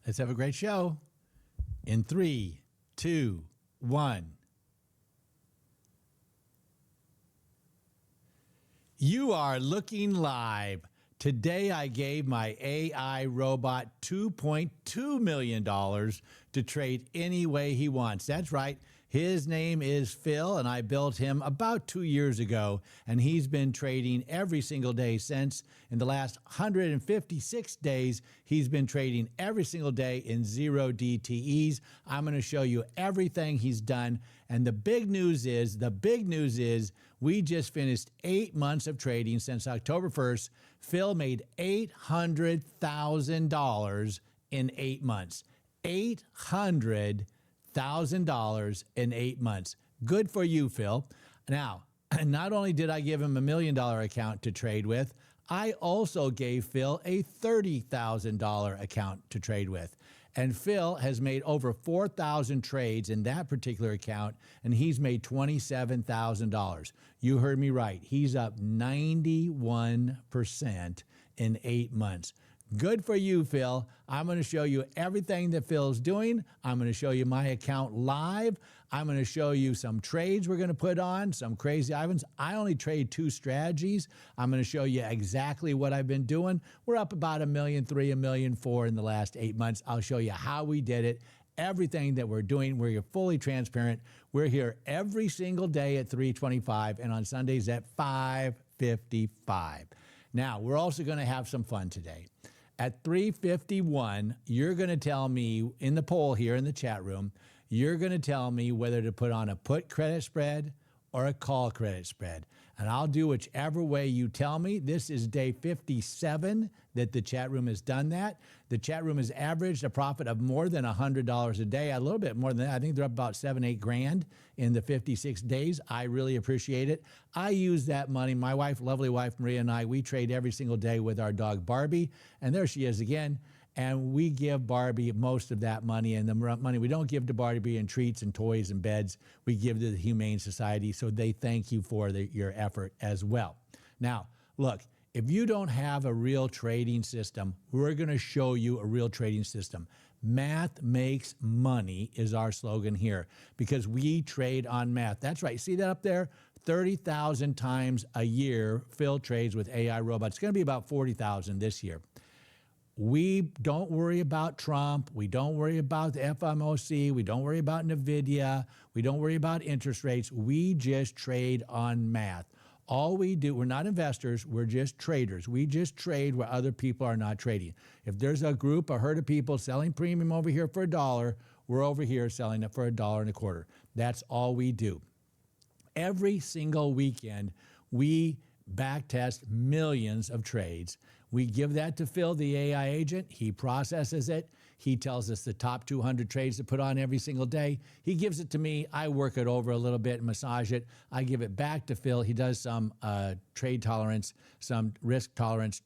Let's have a great show. In 3, 2, 1. You are looking live. Today I gave my AI robot $2.2 million to trade any way he wants. That's right. His name is Phil, and I built him about 2 years ago, and he's been trading every single day since. In the last 156 days, he's been trading every single day in 0 DTEs. I'm going to show you everything he's done, and the big news is, we just finished 8 months of trading since October 1st. Phil made $800,000 in 8 months. $800,000 in 8 months. Good for you, Phil. Now, not only did I give him $1 million account to trade with, I also gave Phil a $30,000 account to trade with. And Phil has made over 4,000 trades in that particular account, and he's made $27,000. You heard me right. He's up 91% in 8 months. Good for you, Phil. I'm going to show you everything that Phil's doing. I'm going to show you my account live. I'm going to show you some trades we're going to put on, some crazy items. I only trade 2 strategies. I'm going to show you exactly what I've been doing. We're up about $1.3 million, $1.4 million in the last 8 months. I'll show you how we did it, everything that we're doing. We're fully transparent. We're here every single day at 3:25 and on Sundays at 5:55. Now, we're also going to have some fun today. At 3:51, you're going to tell me in the poll here in the chat room, you're going to tell me whether to put on a put credit spread or a call credit spread. And I'll do whichever way you tell me. This is day 57 that the chat room has done that. The chat room has averaged a profit of more than $100 a day, a little bit more than that. I think they're up about 7-8 grand in the 56 days. I really appreciate it. I use that money. My wife, lovely wife, Maria, and I, we trade every single day with our dog, Barbie. And there she is again. And we give Barbie most of that money, and the money we don't give to Barbie in treats and toys and beds, we give to the Humane Society, so they thank you for your effort as well. Now, look, if you don't have a real trading system, we're going to show you a real trading system. Math makes money is our slogan here, because we trade on math. That's right. See that up there? 30,000 times a year, Phil trades with AI robots. It's going to be about 40,000 this year. We don't worry about Trump. We don't worry about the FOMC. We don't worry about NVIDIA. We don't worry about interest rates. We just trade on math. All we do, we're not investors, we're just traders. We just trade where other people are not trading. If there's a group, a herd of people selling premium over here for $1, we're over here selling it for $1.25. That's all we do. Every single weekend, we backtest millions of trades. We give that to Phil, the AI agent. He processes it. He tells us the top 200 trades to put on every single day. He gives it to me. I work it over a little bit and massage it. I give it back to Phil. He does some trade tolerance, some risk tolerance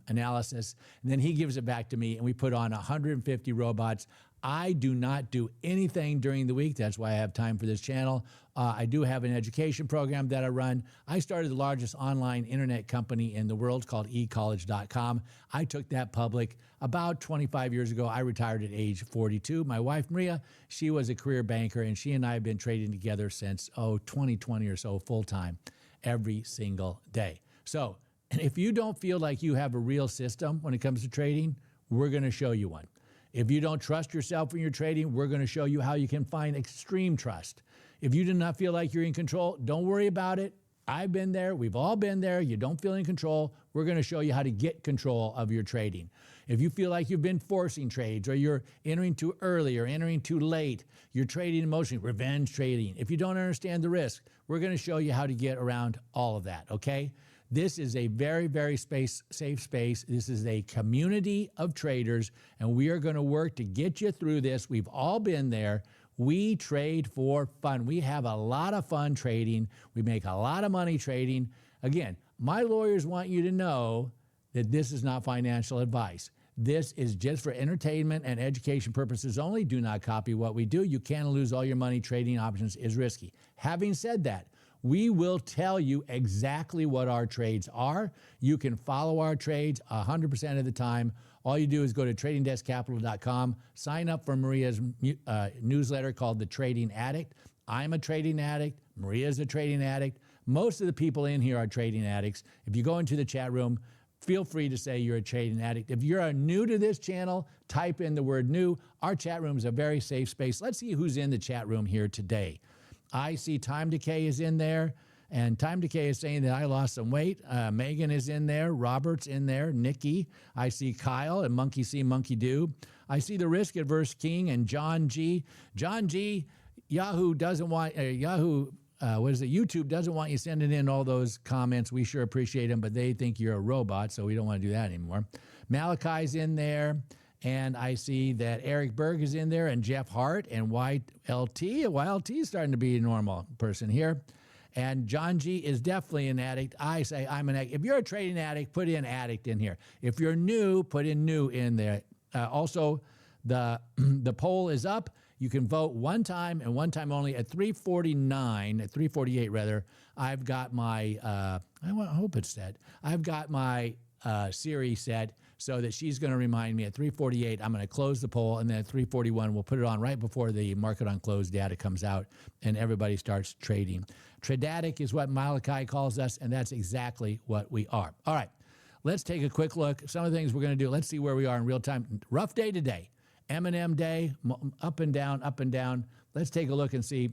analysis. And then he gives it back to me, and we put on 150 robots. I do not do anything during the week. That's why I have time for this channel. I do have an education program that I run. I started the largest online internet company in the world called ecollege.com. I took that public about 25 years ago. I retired at age 42. My wife, Maria, she was a career banker, and she and I have been trading together since, 2020 or so, full time, every single day. So if you don't feel like you have a real system when it comes to trading, we're going to show you one. If you don't trust yourself when you're trading, we're going to show you how you can find extreme trust. If you do not feel like you're in control, don't worry about it. I've been there. We've all been there. You don't feel in control. We're going to show you how to get control of your trading. If you feel like you've been forcing trades, or you're entering too early or entering too late, you're trading emotionally, revenge trading. If you don't understand the risk, we're going to show you how to get around all of that, okay? This is a very, very safe space. This is a community of traders, and we are going to work to get you through this. We've all been there. We trade for fun. We have a lot of fun trading. We make a lot of money trading. Again, my lawyers want you to know that this is not financial advice. This is just for entertainment and education purposes only. Do not copy what we do. You can lose all your money. Trading options is risky. Having said that, we will tell you exactly what our trades are. You can follow our trades 100% of the time. All you do is go to tradingdeskcapital.com, sign up for Maria's newsletter called The Trading Addict. I'm a trading addict. Maria's a trading addict. Most of the people in here are trading addicts. If you go into the chat room, feel free to say you're a trading addict. If you're new to this channel, type in the word new. Our chat room is a very safe space. Let's see who's in the chat room here today. I see Time Decay is in there, and Time Decay is saying that I lost some weight. Megan is in there. Robert's in there. Nikki. I see Kyle and Monkey See, Monkey Do. I see the Risk Adverse King and John G. John G, Yahoo doesn't want, YouTube doesn't want you sending in all those comments. We sure appreciate them, but they think you're a robot, so we don't want to do that anymore. Malachi's in there, and I see that Eric Berg is in there, and Jeff Hart, and YLT. YLT is starting to be a normal person here. And John G is definitely an addict. I say I'm an addict. If you're a trading addict, put in addict in here. If you're new, put in new in there. Also, the poll is up. You can vote one time and one time only at 3:48 rather. I've got my, I hope it's set. I've got my Siri set so that she's going to remind me at 3:48, I'm going to close the poll, and then at 3:41, we'll put it on right before the market on close data comes out and everybody starts trading. Tradatic is what Malachi calls us, and that's exactly what we are. All right, let's take a quick look. Some of the things we're going to do. Let's see where we are in real time. Rough day today. M&M day, up and down, up and down. Let's take a look and see.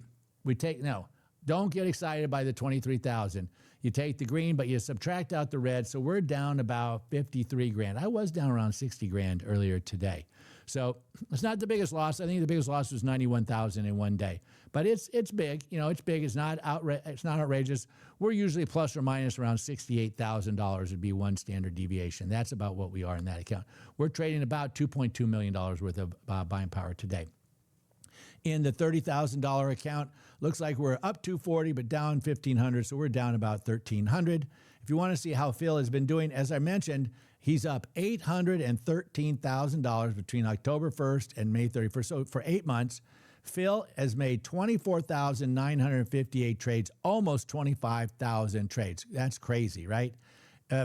Don't get excited by the 23,000. You take the green, but you subtract out the red. So we're down about 53 grand. I was down around 60 grand earlier today. So it's not the biggest loss. I think the biggest loss was 91,000 in one day. But it's big. It's big. It's not outrageous. We're usually plus or minus around $68,000 would be one standard deviation. That's about what we are in that account. We're trading about $2.2 million worth of buying power today. In the $30,000 account, looks like we're up 240, but down 1,500, so we're down about 1,300. If you want to see how Phil has been doing, as I mentioned, he's up $813,000 between October 1st and May 31st. So for 8 months, Phil has made 24,958 trades, almost 25,000 trades. That's crazy, right?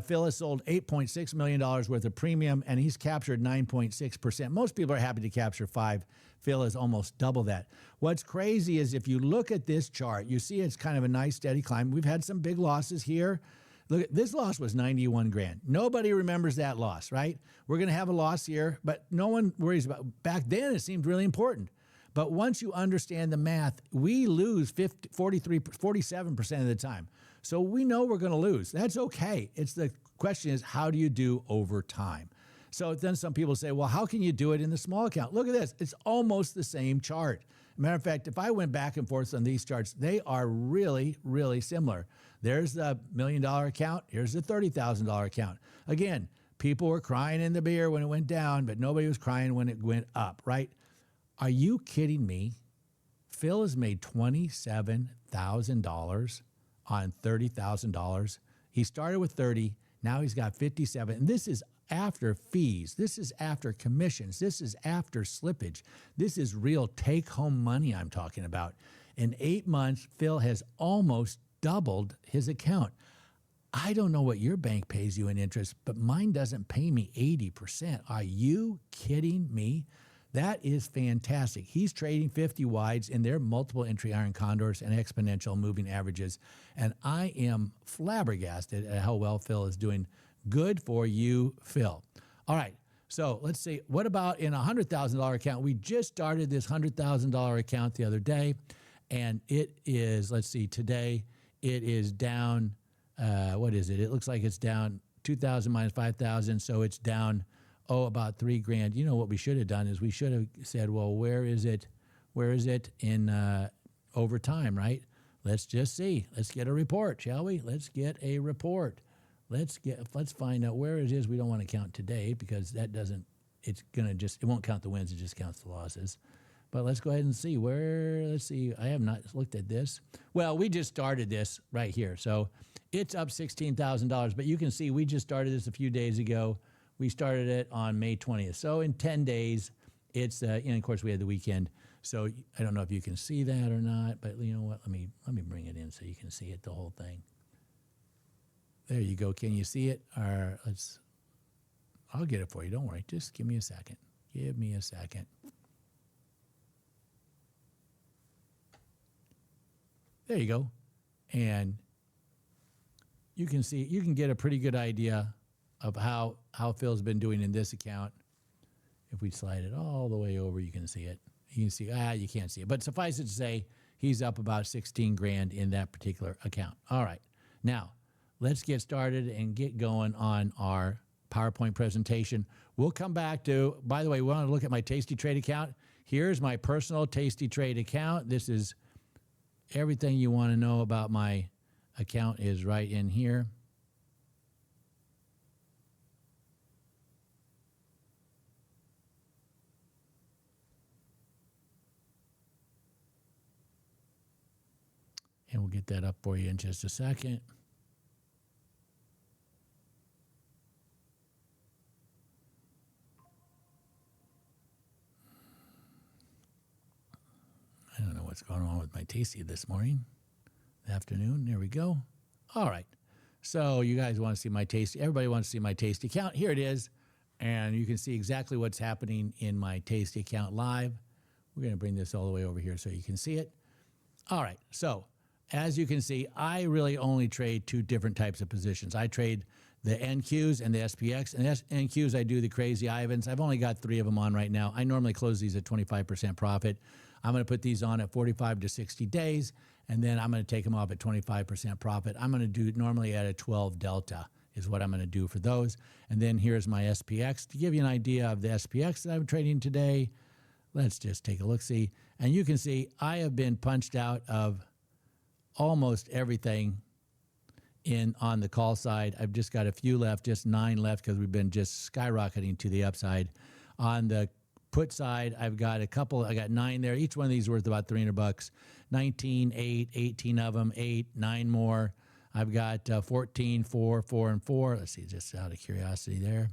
Phil has sold $8.6 million worth of premium, and he's captured 9.6%. Most people are happy to capture 5. Phil has almost double that. What's crazy is if you look at this chart, you see it's kind of a nice steady climb. We've had some big losses here. Look, this loss was 91 grand. Nobody remembers that loss, right? We're going to have a loss here, but no one worries about it. Back then, it seemed really important. But once you understand the math, we lose 47% of the time. So we know we're going to lose. That's okay. It's the question is, how do you do over time? So then some people say, well, how can you do it in the small account? Look at this. It's almost the same chart. Matter of fact, if I went back and forth on these charts, they are really, really similar. There's the $1 million account. Here's the $30,000 account. Again, people were crying in the beer when it went down, but nobody was crying when it went up, right? Are you kidding me? Phil has made $27,000 on $30,000. He started with 30. Now he's got 57. And this is after fees. This is after commissions. This is after slippage. This is real take-home money I'm talking about. In 8 months, Phil has almost doubled his account. I don't know what your bank pays you in interest, but mine doesn't pay me 80%. Are you kidding me? That is fantastic. He's trading 50 wides in their multiple entry iron condors and exponential moving averages. And I am flabbergasted at how well Phil is doing. Good for you, Phil. All right. So let's see. What about in a $100,000 account? We just started this $100,000 account the other day, and it is, let's see, today it is down, what is it? It looks like it's down 2,000 minus 5,000, so it's down, about 3 grand. You know what we should have done is we should have said, well, where is it in over time, right? Let's just see. Let's get a report, shall we? Let's get a report. Let's find out where it is. We don't want to count today because that doesn't, it won't count the wins, it just counts the losses. But let's go ahead and see let's see, I have not looked at this. Well, we just started this right here. So it's up $16,000, but you can see we just started this a few days ago. We started it on May 20th. So in 10 days, it's, and of course we had the weekend. So I don't know if you can see that or not, but you know what, let me bring it in so you can see it, the whole thing. There you go. Can you see it? I'll get it for you. Don't worry. Just give me a second. Give me a second. There you go. And you can see, you can get a pretty good idea of how Phil's been doing in this account. If we slide it all the way over, you can see it. You can see, you can't see it. But suffice it to say, he's up about 16 grand in that particular account. All right. Now, let's get started and get going on our PowerPoint presentation. We'll come back to, by the way, we want to look at my Tastytrade account. Here's my personal Tastytrade account. This is everything you want to know about my account is right in here. And we'll get that up for you in just a second. I don't know what's going on with my Tasty this morning, afternoon. There we go. All right. So you guys want to see my Tasty. Everybody wants to see my Tasty account. Here it is. And you can see exactly what's happening in my Tasty account live. We're going to bring this all the way over here so you can see it. All right. So as you can see, I really only trade two different types of positions. I trade the NQs and the SPX. And NQs, I do the Crazy Ivans. I've only got 3 of them on right now. I normally close these at 25% profit. I'm going to put these on at 45 to 60 days, and then I'm going to take them off at 25% profit. I'm going to do normally at a 12 delta is what I'm going to do for those. And then here's my SPX. To give you an idea of the SPX that I'm trading today, let's just take a look-see. And you can see I have been punched out of almost everything on the call side. I've just got a few left, just 9 left because we've been just skyrocketing to the upside. On the put side, I've got a couple. I got 9 there. Each one of these worth about $300. 19, 8, 18 of them, 8, 9 more. I've got 14, 4, 4, and 4. Let's see, just out of curiosity there.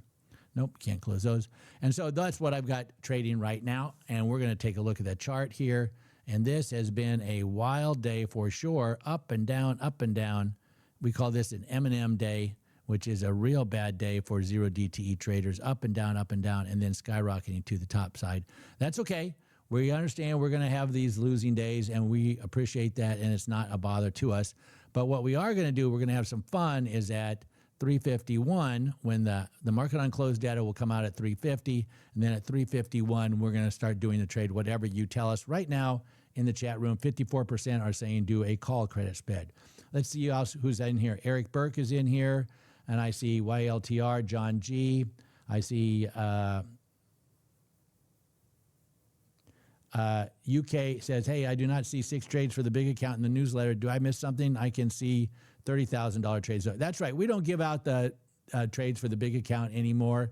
Nope, can't close those. And so that's what I've got trading right now. And we're going to take a look at that chart here. And this has been a wild day for sure. Up and down, up and down. We call this an M&M day, which is a real bad day for zero DTE traders. Up and down, and then skyrocketing to the top side. That's okay. We understand we're going to have these losing days, and we appreciate that, and it's not a bother to us. But what we are going to do, we're going to have some fun, is at 351, when the market on close data will come out at 350, and then at 351, we're going to start doing the trade, whatever you tell us. Right now, in the chat room, 54% are saying do a call credit spread. Let's see who's in here. Eric Burke is in here, and I see YLTR, John G. I see UK says, hey, I do not see 6 trades for the big account in the newsletter. Do I miss something? I can see $30,000 trades. That's right. We don't give out the trades for the big account anymore.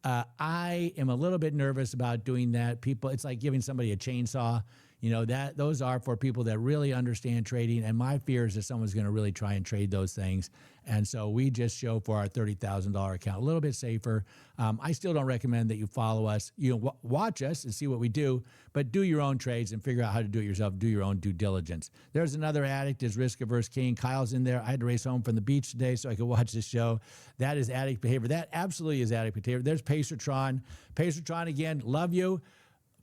I am a little bit nervous about doing that. People, it's like giving somebody a chainsaw. You know, those are for people that really understand trading. And my fear is that someone's going to really try and trade those things. And so we just show for our $30,000 account a little bit safer. I still don't recommend that you follow us. You know, watch us and see what we do, but do your own trades and figure out how to do it yourself. Do your own due diligence. There's another addict, is Risk Averse King. Kyle's in there. I had to race home from the beach today so I could watch this show. That is addict behavior. That absolutely is addict behavior. There's Pacertron. Pacertron, again, love you.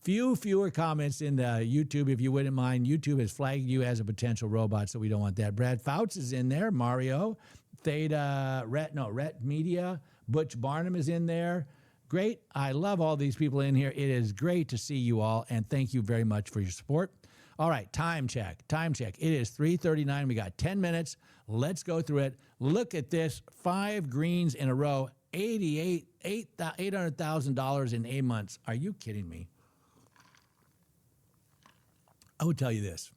Fewer comments in the YouTube, if you wouldn't mind. YouTube has flagged you as a potential robot, so we don't want that. Brad Fouts is in there. Mario. Theta, Rhett Media. Butch Barnum is in there. Great. I love all these people in here. It is great to see you all, and thank you very much for your support. All right, time check. It is 3:39. We got 10 minutes. Let's go through it. Look at this. 5 greens in a row. $800,000 in 8 months. Are you kidding me? I will tell you this.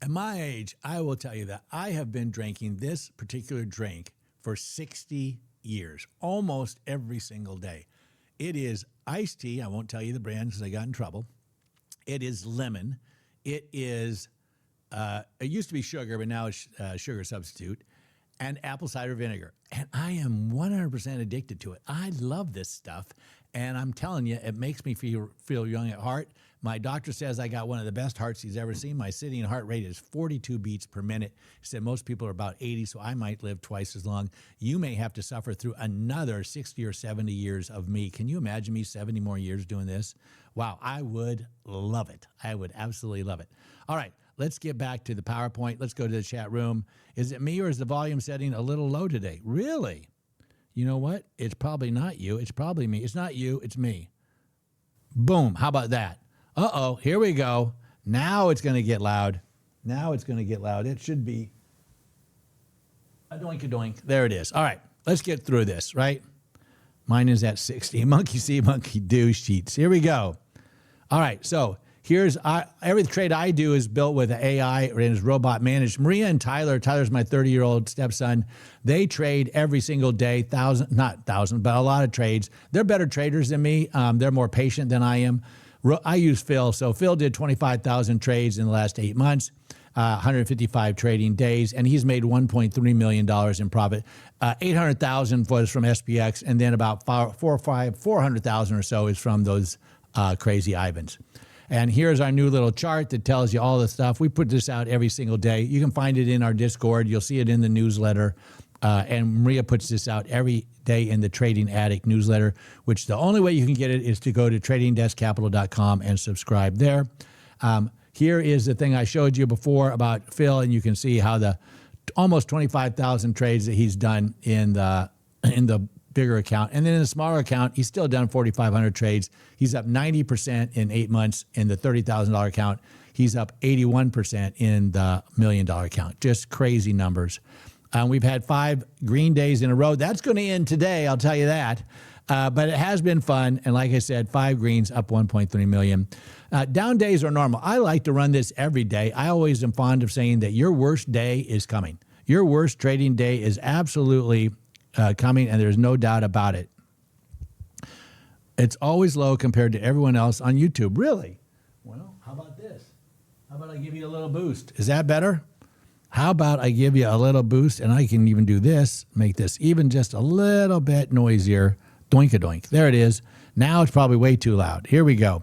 At my age, I will tell you that I have been drinking this particular drink for 60 years, almost every single day. It is iced tea. I won't tell you the brand because I got in trouble. It is lemon. It is, it used to be sugar, but now it's sugar substitute, and apple cider vinegar. And I am 100% addicted to it. I love this stuff. And I'm telling you, it makes me feel young at heart. My doctor says I got one of the best hearts he's ever seen. My sitting heart rate is 42 beats per minute. He said most people are about 80, so I might live twice as long. You may have to suffer through another 60 or 70 years of me. Can you imagine me 70 more years doing this? Wow, I would love it. I would absolutely love it. All right, let's get back to the PowerPoint. Let's go to the chat room. Is it me or is the volume setting a little low today? Really? You know what? It's probably not you. It's probably me. It's not you. It's me. Boom. How about that? Uh-oh. Here we go. Now it's going to get loud. Now it's going to get loud. It should be a doink-a-doink. There it is. All right. Let's get through this, right? Mine is at 60. Monkey see, monkey do sheets. Here we go. All right. So here's every trade I do is built with AI and is robot managed. Maria and Tyler's my 30-year-old stepson. They trade every single day, not thousand, but a lot of trades. They're better traders than me. They're more patient than I am. I use Phil. So Phil did 25,000 trades in the last 8 months, 155 trading days, and he's made $1.3 million in profit. 800,000 was from SPX, and then about 400,000 or so is from those crazy Ivans. And here's our new little chart that tells you all the stuff. We put this out every single day. You can find it in our Discord. You'll see it in the newsletter. And Maria puts this out every day in the Trading Addict newsletter, which the only way you can get it is to go to tradingdeskcapital.com and subscribe there. Here is the thing I showed you before about Phil, and you can see how the almost 25,000 trades that he's done in the bigger account. And then in the smaller account, he's still done 4,500 trades. He's up 90% in 8 months in the $30,000 account. He's up 81% in the $1 million account. Just crazy numbers. We've had 5 green days in a row. That's going to end today, I'll tell you that. But it has been fun. And like I said, 5 greens, up 1.3 million. Down days are normal. I like to run this every day. I always am fond of saying that your worst day is coming. Your worst trading day is absolutely coming, and there's no doubt about it. It's always low compared to everyone else on YouTube. Really? Well, how about this? How about I give you a little boost? Is that better? How about I give you a little boost, and I can even do this, make this even just a little bit noisier. Doink-a-doink. There it is. Now it's probably way too loud. Here we go.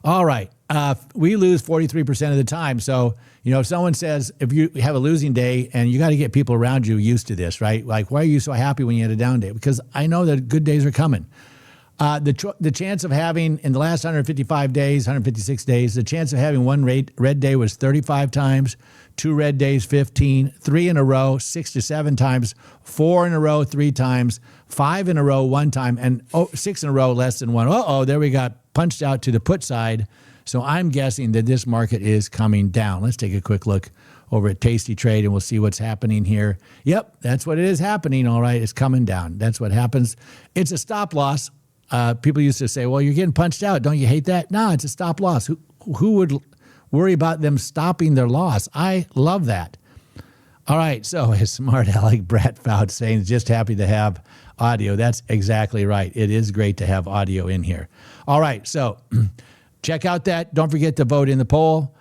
All right. We lose 43% of the time. So, if someone says, if you have a losing day, and you got to get people around you used to this, right? Like, why are you so happy when you had a down day? Because I know that good days are coming. The chance of having, in the last 155 days, 156 days, the chance of having one red day was 35 times, 2 red days, 15, 3 in a row, 6 to 7 times, 4 in a row, 3 times, 5 in a row, 1 time, and 6 in a row, less than 1. There we got punched out to the put side. So I'm guessing that this market is coming down. Let's take a quick look over at Tastytrade, and we'll see what's happening here. Yep, that's what it is happening. All right, it's coming down. That's what happens. It's a stop loss. People used to say, well, you're getting punched out. Don't you hate that? No, it's a stop loss. Who would worry about them stopping their loss? I love that. All right, so his smart aleck Brett Fouts saying, just happy to have audio. That's exactly right. It is great to have audio in here. All right, so check out that. Don't forget to vote in the poll.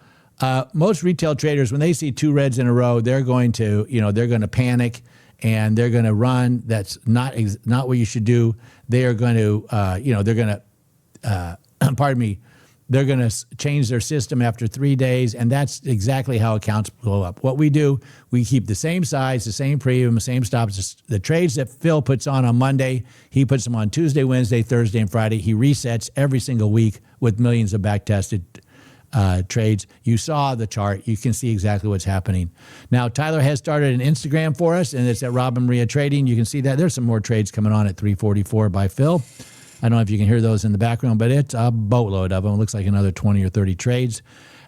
Most retail traders, when they see 2 reds in a row, they're going to, they're going to panic and they're going to run. That's not what you should do. They are going to, they're going to, pardon me, they're going to change their system after 3 days, and that's exactly how accounts blow up. What we do, we keep the same size, the same premium, the same stops. The trades that Phil puts on Monday, he puts them on Tuesday, Wednesday, Thursday, and Friday. He resets every single week with millions of back-tested trades. You saw the chart. You can see exactly what's happening. Now, Tyler has started an Instagram for us, and it's at Rob and Maria Trading. You can see that. There's some more trades coming on at 344 by Phil. I don't know if you can hear those in the background, but it's a boatload of them. It looks like another 20 or 30 trades.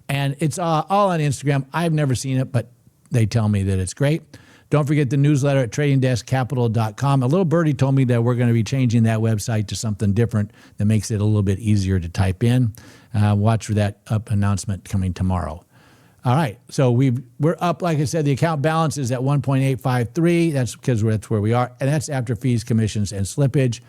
And it's all on Instagram. I've never seen it, but they tell me that it's great. Don't forget the newsletter at tradingdeskcapital.com. A little birdie told me that we're going to be changing that website to something different that makes it a little bit easier to type in. Watch for that announcement coming tomorrow. All right, so we're up, like I said, the account balance is at 1.853. That's because that's where we are, and that's after fees, commissions, and slippage.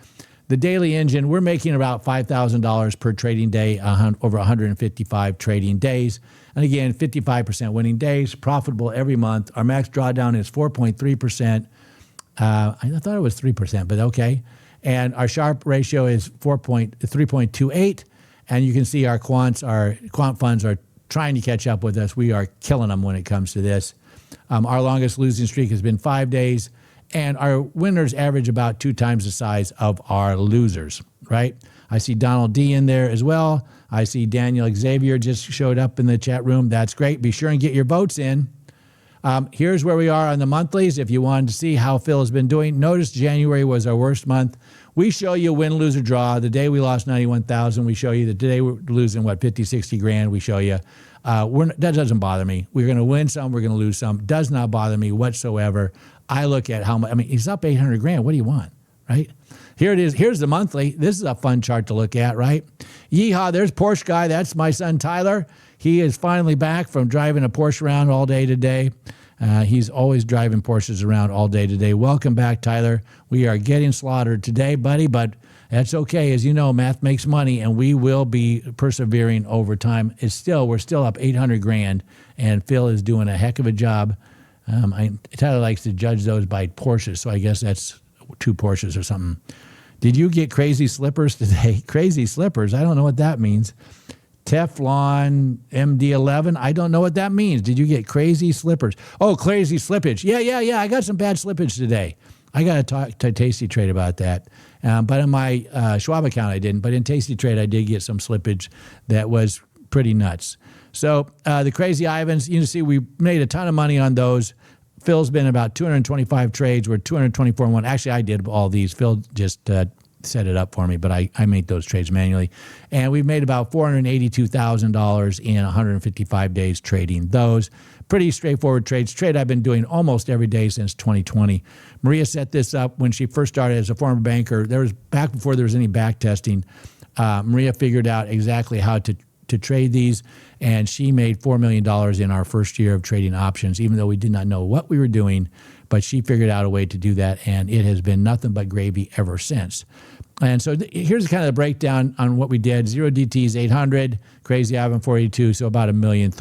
The daily engine, we're making about $5,000 per trading day, over 155 trading days. And again, 55% winning days, profitable every month. Our max drawdown is 4.3%. I thought it was 3%, but okay. And our Sharp ratio is 3.28. And you can see our quant funds are trying to catch up with us. We are killing them when it comes to this. Our longest losing streak has been 5 days. And our winners average about 2 times the size of our losers, right? I see Donald D in there as well. I see Daniel Xavier just showed up in the chat room. That's great. Be sure and get your votes in. Here's where we are on the monthlies. If you wanted to see how Phil has been doing, notice January was our worst month. We show you win, lose, or draw. The day we lost 91,000, we show you that today we're losing, 50, 60 grand. We show you. That doesn't bother me. We're going to win some. We're going to lose some. Does not bother me whatsoever. I look at how much. I mean, he's up 800 grand. What do you want, right? Here it is. Here's the monthly. This is a fun chart to look at, right? Yeehaw, there's Porsche guy. That's my son, Tyler. He is finally back from driving a Porsche around all day today. He's always driving Porsches around all day today. Welcome back, Tyler. We are getting slaughtered today, buddy, but that's okay. As you know, math makes money, and we will be persevering over time. We're still up 800 grand, and Phil is doing a heck of a job. Tyler likes to judge those by Porsches, so I guess that's 2 Porsches or something. Did you get crazy slippers today? Crazy slippers? I don't know what that means. Teflon MD11? I don't know what that means. Did you get crazy slippers? Oh, crazy slippage. Yeah. I got some bad slippage today. I got to talk to Tastytrade about that. But in my Schwab account, I didn't. But in Tastytrade, I did get some slippage that was pretty nuts. So the Crazy Ivans, you see, we made a ton of money on those. Phil's been about 225 trades. We're 224 and 1. Actually, I did all these. Phil just set it up for me, but I made those trades manually. And we've made about $482,000 in 155 days trading those. Pretty straightforward trades. Trade I've been doing almost every day since 2020. Maria set this up when she first started as a former banker. Back before there was any back testing. Maria figured out exactly how to trade these, and she made $4 million in our first year of trading options, even though we did not know what we were doing, but she figured out a way to do that, and it has been nothing but gravy ever since. And so here's kind of the breakdown on what we did. 0DT's 800, Crazy Ivan 482, so about $1.3 million.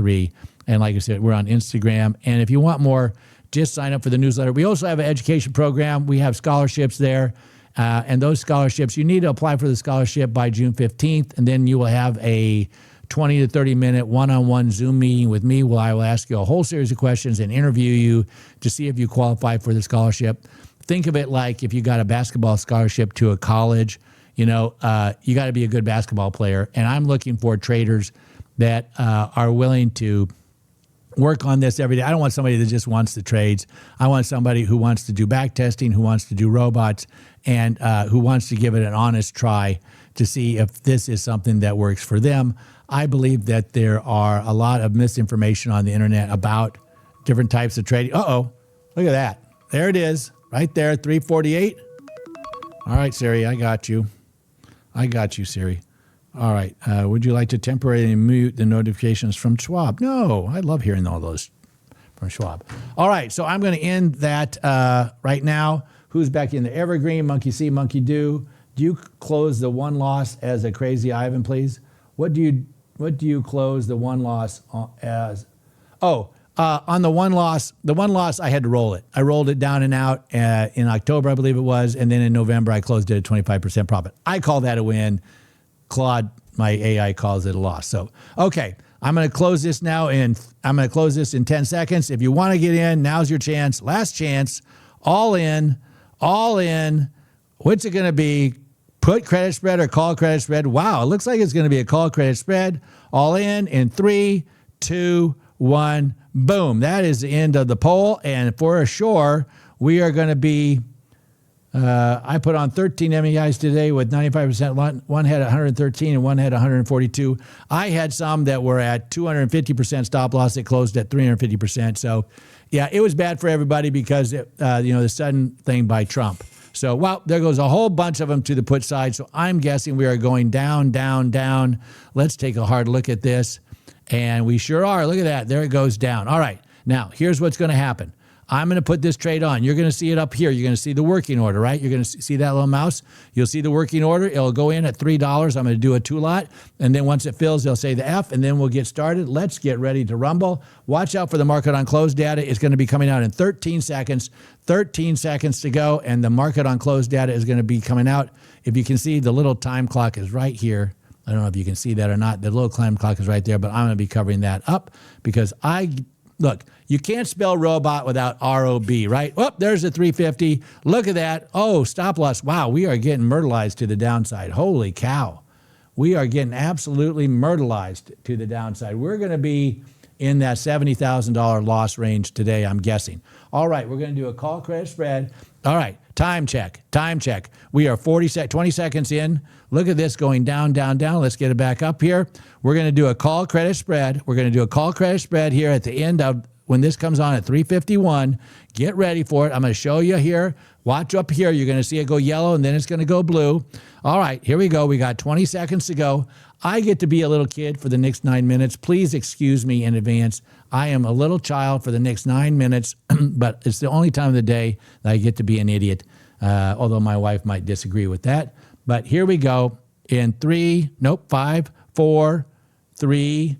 And like I said, we're on Instagram. And if you want more, just sign up for the newsletter. We also have an education program. We have scholarships there. And those scholarships, you need to apply for the scholarship by June 15th, and then you will have a 20 to 30 minute one-on-one Zoom meeting with me where I will ask you a whole series of questions and interview you to see if you qualify for the scholarship. Think of it like if you got a basketball scholarship to a college, you got to be a good basketball player. And I'm looking for traders that are willing to work on this every day. I don't want somebody that just wants the trades. I want somebody who wants to do back testing, who wants to do robots, and who wants to give it an honest try to see if this is something that works for them. I believe that there are a lot of misinformation on the internet about different types of trading. Uh-oh, look at that. There it is, right there, 348. All right, Siri, I got you. Siri. All right, would you like to temporarily mute the notifications from Schwab? No, I love hearing all those from Schwab. All right, so I'm going to end that right now. Who's back in the Evergreen? Monkey See, Monkey Do. Do you close the one loss as a Crazy Ivan, please? What do you close the one loss as? On the one loss, I had to roll it. I rolled it down and out in October, I believe it was, and then in November I closed it at 25% profit. I call that a win. Claude, my AI, calls it a loss. So, okay, I'm going to close this now, and I'm going to close this in 10 seconds. If you want to get in, now's your chance. Last chance. All in. What's it going to be? Put credit spread or call credit spread? Wow, it looks like it's going to be a call credit spread. All in 3, 2, 1. Boom. That is the end of the poll. And for sure, we are going to be, I put on 13 MEIs today with 95%. One had 113 and one had 142. I had some that were at 250% stop loss that closed at 350%. So, yeah, it was bad for everybody because, the sudden thing by Trump. So, well, there goes a whole bunch of them to the put side. So I'm guessing we are going down, down, down. Let's take a hard look at this. And we sure are. Look at that. There it goes down. All right. Now, here's what's going to happen. I'm going to put this trade on. You're going to see it up here. You're going to see the working order, right? You're going to see that little mouse. You'll see the working order. It'll go in at $3. I'm going to do a 2-lot. And then once it fills, they'll say the F, and then we'll get started. Let's get ready to rumble. Watch out for the market on close data. It's going to be coming out in 13 seconds. 13 seconds to go, and the market on close data is going to be coming out. If you can see, the little time clock is right here. I don't know if you can see that or not. The little time clock is right there, but I'm going to be covering that up because look, you can't spell robot without R-O-B, right? Oh, there's the 350. Look at that. Oh, stop loss. Wow, we are getting myrtleized to the downside. Holy cow. We are getting absolutely myrtleized to the downside. We're going to be in that $70,000 loss range today, I'm guessing. All right, we're going to do a call credit spread. All right, time check. We are 20 seconds in. Look at this going down, down, down. Let's get it back up here. We're going to do a call credit spread. We're going to do a call credit spread here at the end of when this comes on at 351. Get ready for it. I'm going to show you here. Watch up here. You're going to see it go yellow, and then it's going to go blue. All right, here we go. We got 20 seconds to go. I get to be a little kid for the next 9 minutes. Please excuse me in advance. I am a little child for the next 9 minutes, but it's the only time of the day that I get to be an idiot, although my wife might disagree with that. But here we go in 5, 4, 3,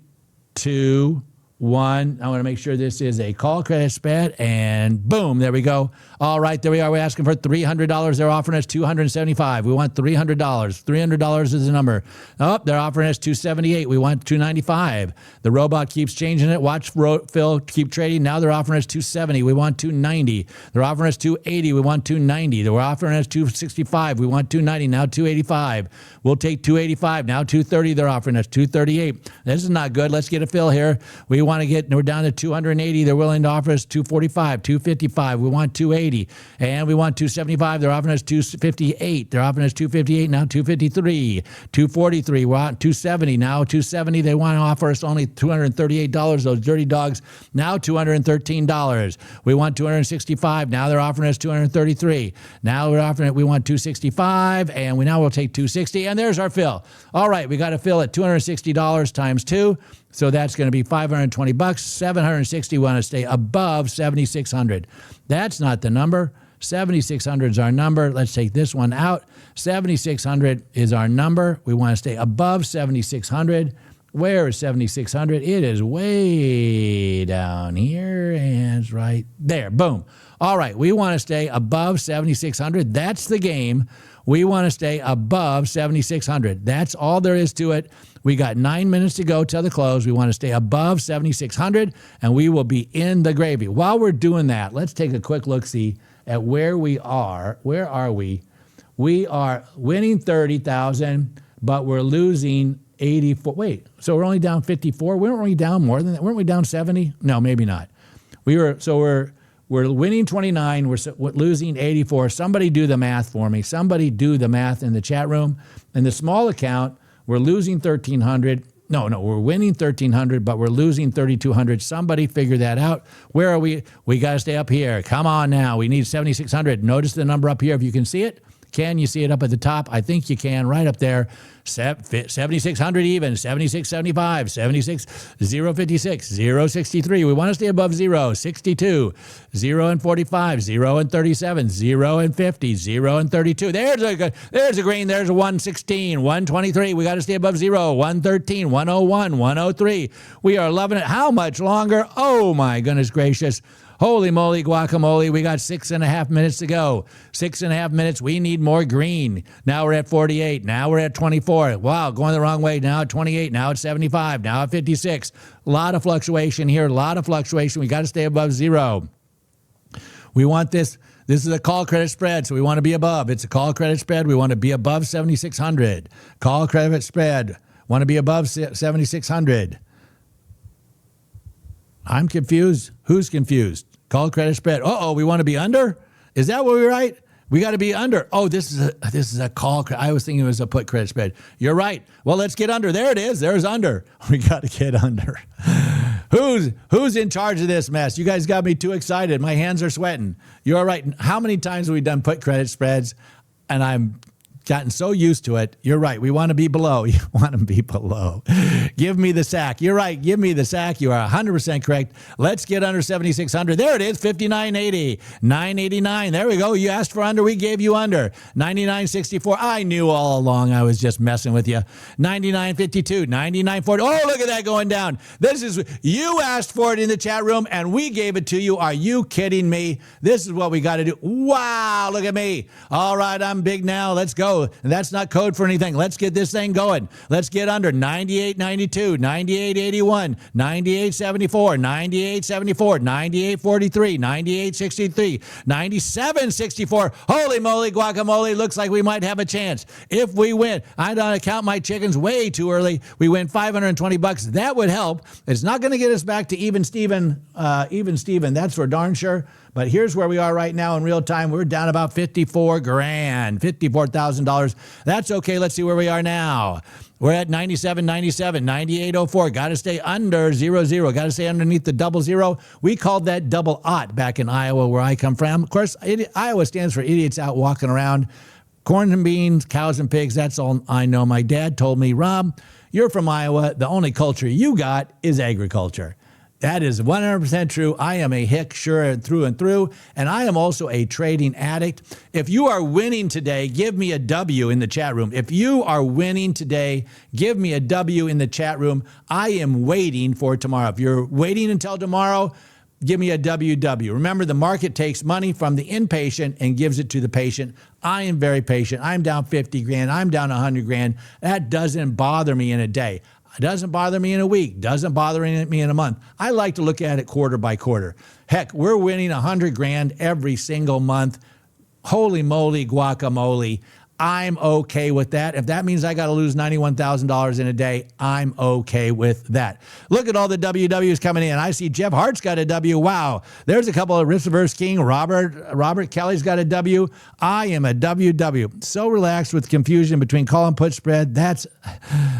2, 1. I want to make sure this is a call credit spread, and boom, there we go. All right, there we are. We're asking for $300. They're offering us $275. We want $300. $300 is the number. Oh, they're offering us $278. We want $295. The robot keeps changing it. Watch Phil keep trading. Now they're offering us $270. We want $290. They're offering us $280. We want $290. They're offering us $265. We want $290. Now $285. We'll take $285. Now $230. They're offering us $238. This is not good. Let's get a fill here. We're down to $280. They're willing to offer us $245, $255. We want $280. And we want $275. They're offering us $258. They're offering us $258. Now $253. $243. We want $270. Now $270. They want to offer us only $238. Those dirty dogs. Now $213. We want $265. Now they're offering us $233. Now we want $265. And we'll take $260. And there's our fill. All right, we got a fill at $260 times 2. So that's going to be $520. $760. We want to stay above 7,600. That's not the number. 7,600 is our number. Let's take this one out. 7,600 is our number. We want to stay above 7,600. Where is 7,600? It is way down here, and it's right there. Boom. All right, we want to stay above 7,600. That's the game. We want to stay above 7,600. That's all there is to it. We got 9 minutes to go till the close. We want to stay above 7,600, and we will be in the gravy. While we're doing that, let's take a quick look-see at where we are. Where are we? We are winning 30,000, but we're losing 84. Wait, so we're only down 54? Weren't we down more than that? Weren't we down 70? No, maybe not. We're winning 29. We're losing 84. Somebody do the math for me. Somebody do the math in the chat room. In the small account, we're losing 1,300. No, we're winning 1,300, but we're losing 3,200. Somebody figure that out. Where are we? We got to stay up here. Come on now. We need 7,600. Notice the number up here if you can see it. Can you see it up at the top? I think you can, right up there. 7,600 even, 7,675, 76,056, 063. We want to stay above 0, 62, 0 and 45, 0 and 37, 0 and 50, 0 and 32. There's a green. There's a 116, 123. We got to stay above 0, 113, 101, 103. We are loving it. How much longer? Oh my goodness gracious. Holy moly guacamole, we got 6.5 minutes to go. 6.5 minutes, we need more green. Now we're at 48, now we're at 24. Wow, going the wrong way, now at 28, now at 75, now at 56. A lot of fluctuation here, a lot of fluctuation. We got to stay above 0. We want this is a call credit spread, so we want to be above. It's a call credit spread, we want to be above 7,600. Call credit spread, want to be above 7,600. I'm confused. Who's confused? Call credit spread. We want to be under? Is that what we're right? We got to be under. Oh, this is a call. I was thinking it was a put credit spread. You're right. Well, let's get under. There it is. There's under. We got to get under. Who's in charge of this mess? You guys got me too excited. My hands are sweating. You're right. How many times have we done put credit spreads? And I'm gotten so used to it. You're right. We want to be below. You want to be below. Give me the sack. You're right. Give me the sack. You are 100% correct. Let's get under 7,600. There it is, 59.80, 9.89. There we go. You asked for under. We gave you under. 99.64. I knew all along I was just messing with you. 99.52, 99.40. Oh, look at that going down. You asked for it in the chat room, and we gave it to you. Are you kidding me? This is what we got to do. Wow, look at me. All right, I'm big now. Let's go. And that's not code for anything. Let's get this thing going. Let's get under 98.92, 98.81, 98.74, 98.74, 98.43, 98.63, 97.64. Holy moly, guacamole. Looks like we might have a chance. If we win, I don't count my chickens way too early. We win $520. That would help. It's not going to get us back to even Steven. That's for darn sure. But here's where we are right now in real time. We're down about $54,000. That's okay. Let's see where we are now. We're at 97.97, 98.04. Got to stay under 00. Got to stay underneath the 00. We called that double aught back in Iowa, where I come from. Of course, Iowa stands for idiots out walking around. Corn and beans, cows and pigs. That's all I know. My dad told me, Rob, you're from Iowa. The only culture you got is agriculture. That is 100% true. I am a hick, sure, through and through, and I am also a trading addict. If you are winning today, give me a W in the chat room. If you are winning today, give me a W in the chat room. I am waiting for tomorrow. If you're waiting until tomorrow, give me a WW. Remember, the market takes money from the inpatient and gives it to the patient. I am very patient. I'm down 50 grand. I'm down 100 grand. That doesn't bother me in a day. It doesn't bother me in a week. Doesn't bother me in a month. I like to look at it quarter by quarter. Heck, we're winning 100 grand every single month. Holy moly, guacamole. I'm okay with that. If that means I got to lose $91,000 in a day, I'm okay with that. Look at all the WWs coming in. I see Jeff Hart's got a W. Wow. There's a couple of Risk-Averse King. Robert Kelly's got a W. I am a WW. So relaxed with confusion between call and put spread. That's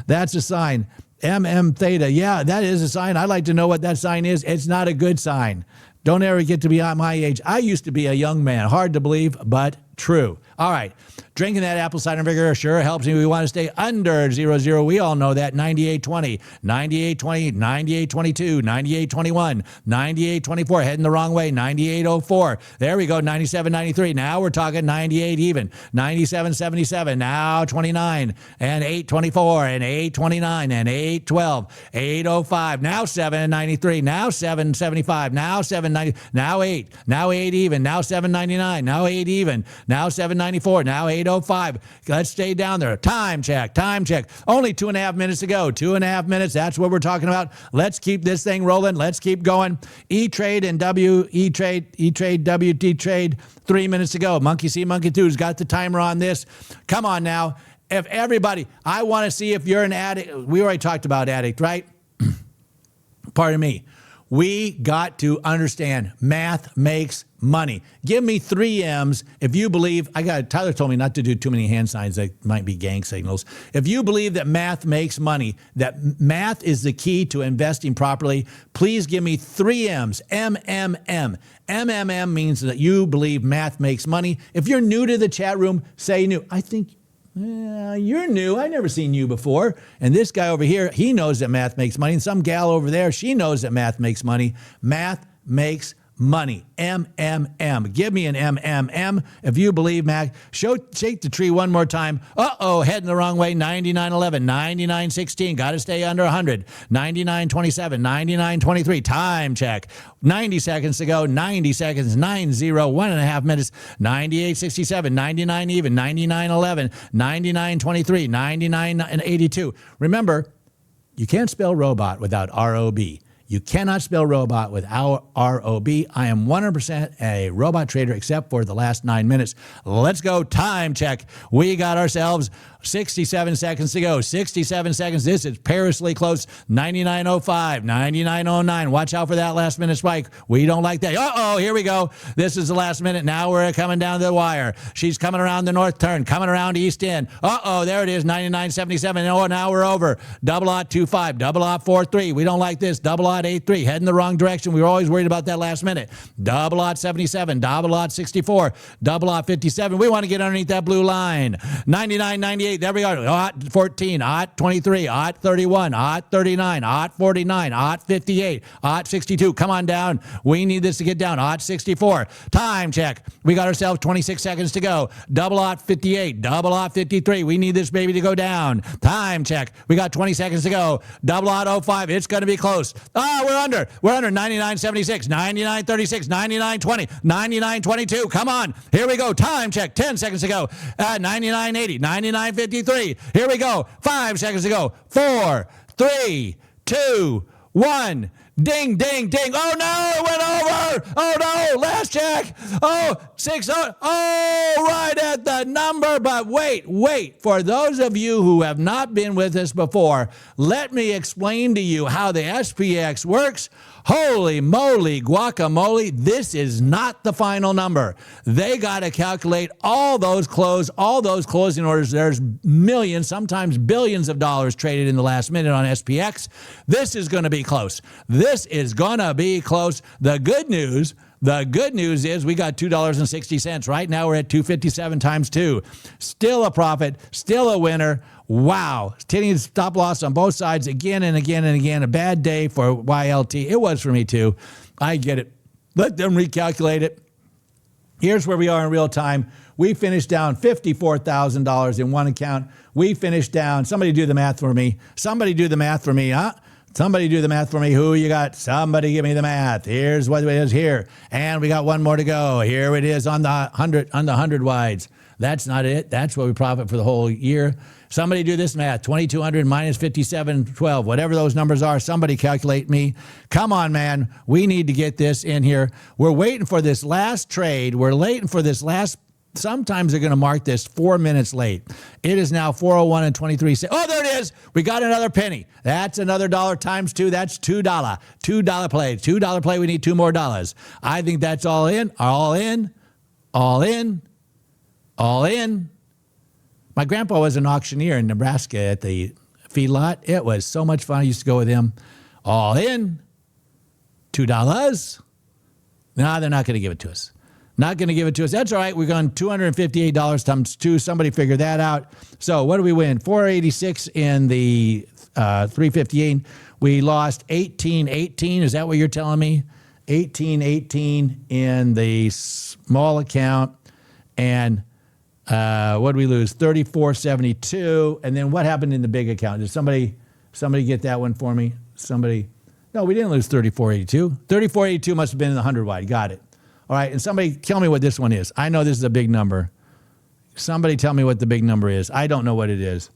a sign. MM Theta. Yeah, that is a sign. I'd like to know what that sign is. It's not a good sign. Don't ever get to be at my age. I used to be a young man. Hard to believe, but true. All right. Drinking that apple cider vinegar sure helps me. We want to stay under 00. We all know that. 98.20, 98.20, 98.22, 98.21, 98.24. Heading the wrong way. 98.04. There we go. 97.93. Now we're talking 98 even. 97.77. Now 29 and 8.24 and 8.29 and 8.12. 8.05. Now 7.93. Now 7.75. Now 7.90. Now 8. Now 8 even. Now 7.99. Now 8 even. Now 7.94. Now 8.05. Let's stay down there. Time check. Time check. Only 2.5 minutes to go. 2.5 minutes. That's what we're talking about. Let's keep this thing rolling. Let's keep going. E-Trade and E-Trade, WT Trade. 3 minutes to go. Monkey See, Monkey Two's got the timer on this. Come on now. If everybody, I want to see if you're an addict. We already talked about addict, right? Pardon me. We got to understand math makes money. Give me 3 M's if you believe, Tyler told me not to do too many hand signs that might be gang signals. If you believe that math makes money, that math is the key to investing properly, please give me 3 M's. MMM. MMM means that you believe math makes money. If you're new to the chat room, say new. I think you're new. I've never seen you before. And this guy over here, he knows that math makes money. And some gal over there, she knows that math makes money. Math makes money. MMM. Give me an MMM if you believe math. Shake the tree one more time. Uh-oh, heading the wrong way. 99.11, 99.16. Got to stay under 100. 99.27, 99.23. Time check. 90 seconds to go. 90 seconds. 90. 1.5 minutes. 98.67. 99 even. 99.11. 99.23. 99.82. Remember, you can't spell robot without R-O-B. You cannot spell robot without R-O-B. I am 100% a robot trader except for the last 9 minutes. Let's go. Time check. We got ourselves 67 seconds to go. 67 seconds. This is perilously close. 99.05, 99.09. Watch out for that last minute spike. We don't like that. Uh-oh, here we go. This is the last minute. Now we're coming down the wire. She's coming around the north turn, coming around East End. Uh-oh, there it is. 99.77. Oh, now we're over. Double aught 25, double aught 43. We don't like this. Double aught .83, heading the wrong direction. We were always worried about that last minute. Double lot 77, double lot 64, double lot 57. We want to get underneath that blue line. 99.98, there we are. Ot 14, ot 23, ot 31, ot 39, ot 49, ot 58, ot 62. Come on down. We need this to get down. Ot 64. Time check. We got ourselves 26 seconds to go. Double ot 58, double ot 53. We need this baby to go down. Time check. We got 20 seconds to go. Double ot 05. It's going to be close. We're under. We're under 99.76, 99.36, 99.20, 99.22. Come on. Here we go. Time check. 10 seconds to go. 99.80, 99.53. Here we go. 5 seconds to go. 4, 3, 2, 1. Ding, ding, ding. Oh, no, it went over. Oh, no, last check. Oh, 6. Oh, right at the number. But wait. For those of you who have not been with us before, let me explain to you how the SPX works. Holy moly, guacamole, this is not the final number. They got to calculate all those closing orders. There's millions, sometimes billions of dollars traded in the last minute on SPX. This is going to be close. This is going to be close. The good news is we got $2.60. Right now we're at 257 times 2. Still a profit, still a winner. Wow. Hitting stop loss on both sides again and again and again. A bad day for YLT. It was for me too. I get it. Let them recalculate it. Here's where we are in real time. We finished down $54,000 in one account. We finished down. Somebody do the math for me. Somebody do the math for me, huh? Somebody do the math for me. Who you got? Somebody give me the math. Here's what it is here. And we got one more to go. Here it is on the 100 wides. That's not it. That's what we profit for the whole year. Somebody do this math. 2,200 minus 57.12. Whatever those numbers are, somebody calculate me. Come on, man. We need to get this in here. We're waiting for this last trade. We're waiting for this last. Sometimes they're going to mark this 4 minutes late. It is now 4:01 and 23 cents. Oh, there it is. We got another penny. That's another dollar times 2. That's $2. $2 play. $2 play. We need 2 more dollars. I think that's all in. All in. All in. All in. My grandpa was an auctioneer in Nebraska at the feedlot. It was so much fun. I used to go with him. All in. $2. No, they're not going to give it to us. Not going to give it to us. That's all right. We're going $258 times 2. Somebody figure that out. So what do we win? 486 in the 358. We lost 1818. Is that what you're telling me? 1818 in the small account. And what did we lose? 3472. And then what happened in the big account? Did somebody get that one for me? Somebody? No, we didn't lose 3482. 3482 must have been in the 100 wide. Got it. All right, and somebody tell me what this one is. I know this is a big number. Somebody tell me what the big number is. I don't know what it is.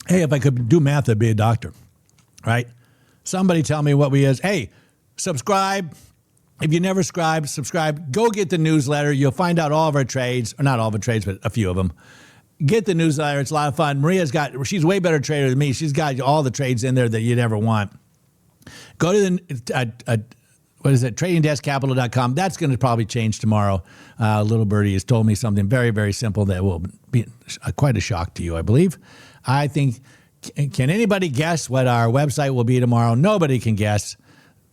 Hey, if I could do math, I'd be a doctor, right? Somebody tell me what we is. Hey, subscribe. If you never subscribe. Go get the newsletter. You'll find out all of our trades, or not all of our trades, but a few of them. Get the newsletter. It's a lot of fun. She's a way better trader than me. She's got all the trades in there that you'd ever want. Go to the, tradingdeskcapital.com. That's going to probably change tomorrow. Little Birdie has told me something very, very simple that will be quite a shock to you, I believe. I think, can anybody guess what our website will be tomorrow? Nobody can guess.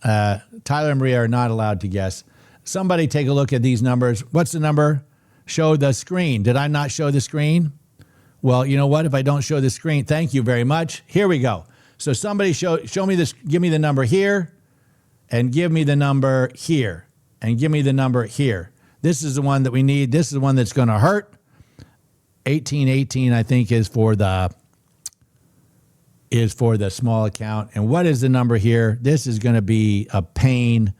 Tyler and Maria are not allowed to guess. Somebody take a look at these numbers. What's the number? Show the screen. Did I not show the screen? Well, you know what? If I don't show the screen, thank you very much. Here we go. So somebody show me this, give me the number here, and give me the number here, and give me the number here. This is the one that we need. This is the one that's going to hurt. 1818, I think, is for the small account. And what is the number here? This is going to be a pain.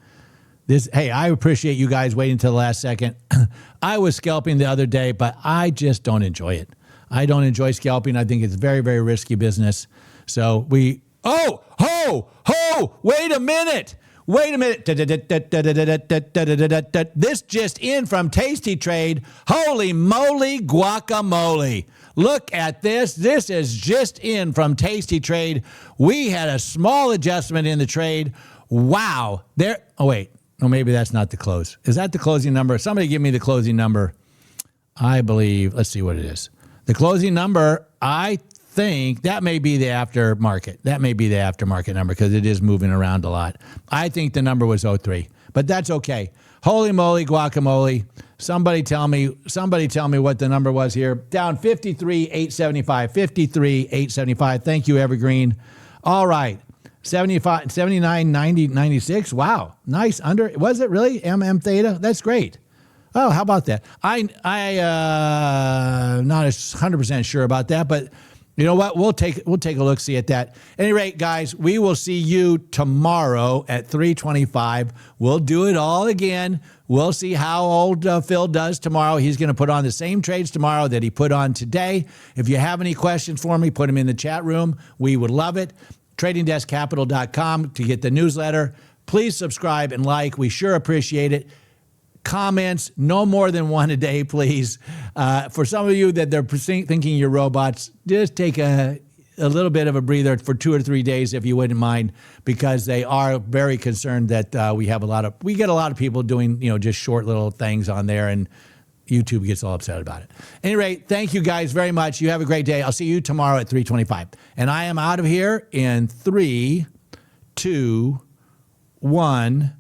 Hey, I appreciate you guys waiting until the last second. I was scalping the other day, but I just don't enjoy it. I don't enjoy scalping. I think it's very, very risky business. So wait a minute. This just in from Tastytrade. Holy moly guacamole. Look at this. This is just in from Tastytrade. We had a small adjustment in the trade. Wow. Maybe that's not the close. Is that the closing number? Somebody give me the closing number. I believe, let's see what it is. The closing number, I think that may be the aftermarket. That may be the aftermarket number because it is moving around a lot. I think the number was 03, but that's okay. Holy moly, guacamole. Somebody tell me what the number was here. Down 53,875. 53,875. Thank you, Evergreen. All right. 75, 79, 90, 96. Wow. Nice under. Was it really? MM Theta? That's great. Oh, how about that? I not 100% sure about that, but you know what? We'll take a look, see at that. At any rate, guys, we will see you tomorrow at 3:25. We'll do it all again. We'll see how old Phil does tomorrow. He's going to put on the same trades tomorrow that he put on today. If you have any questions for me, put them in the chat room. We would love it. TradingDeskCapital.com to get the newsletter. Please subscribe and like. We sure appreciate it. Comments, no more than one a day, please. For some of you that they're thinking you're robots, just take a little bit of a breather for 2 or 3 days, if you wouldn't mind, because they are very concerned that we get a lot of people doing, just short little things on there, and YouTube gets all upset about it. At any rate, thank you guys very much. You have a great day. I'll see you tomorrow at 3:25. And I am out of here in 3, 2, 1.